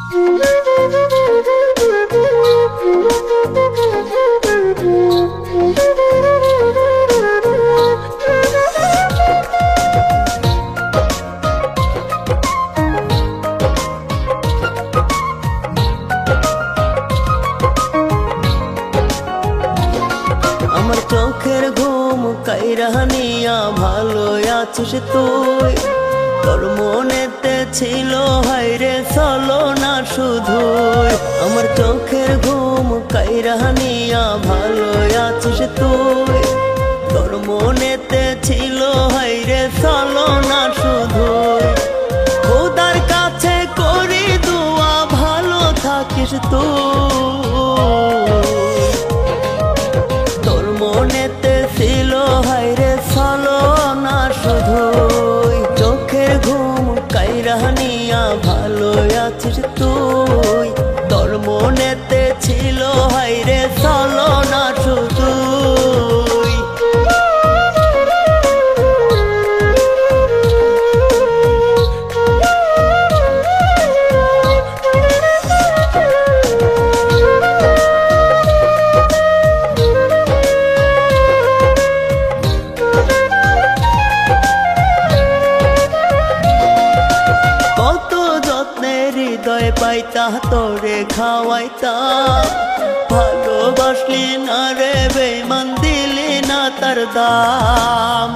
আমার চোখের ঘুম কাইরা নিয়া ভালো আছিস তুই, তোর মনেতে ছিল হায়রে চলো না শুধুই। আমার চোখের ঘুম কাইরা নিয়া ভালো আছিস তুই, তোর মনেতে ছিল হায়রে চলো না শুধুই। খোদার কাছে করি দুয়া ভালো থাকিস তুই, তোর মনেতে ছিল হায়রে চলো না শুধুই। চোখের ঘুম কাইরা নিয়া ভালো আছিস তুই, তোর মনেতে ছিল হায়রে চলো না শুধুই। হৃদয় পাইতা তোরে খাওয়াইতাম, ভালোবাসলি না রে বেঈমান দিলি না তার দাম।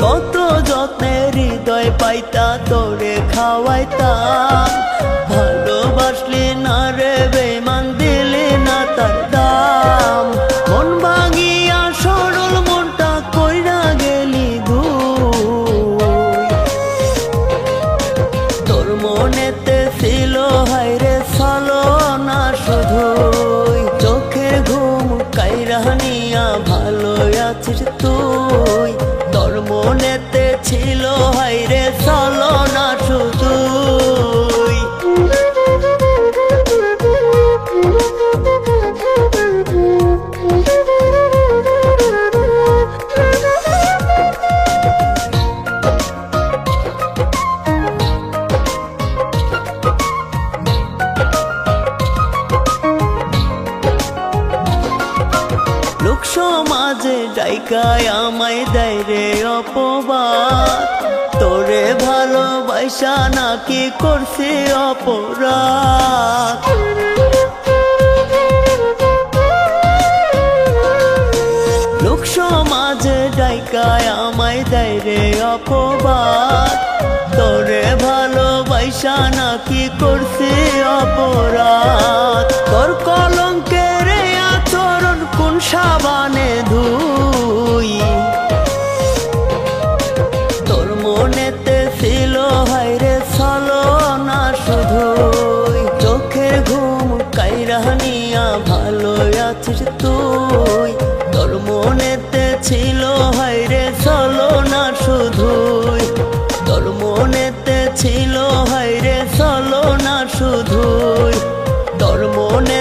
কত যত্নে হৃদয় পাইতা তোরে খাওয়াইতাম, ভালোবাসলি না রে বেঈমান দিলি না তার দাম। মন ভাঙিয়া সরল মনটা কইরা গেলি মনেতে ছিল হায়রে চলো না শুধুই। চোখের ঘুম কাইরা নিয়া ভালো আছিস তুই, তোর মনেতে ছিল হায়রে চলো না শুধুই। লোক সমাজে ডাইকায় আমায় দেয় রে অপবাদ, তোরে ভালোবাসা নাকি করছে অপরাধ। লোক সমাজে ডাইকায় আমায় দেয় রে অপবাদ, তোরে ভালোবাসা নাকি করছে অপরাধ। তোর কলঙ্কের আচরণ কোন সাবানে ধুই, তোর মনেতে ছিল হায়রে চলো না শুধুই। চোখের ঘুম কাইরা নিয়া ভালো আছিস তুই, তোর মনেতে ছিল হায়রে চলো না শুধুই। তোর মনেতে ছিল হায়রে চলো না শুধুই, তোর মনে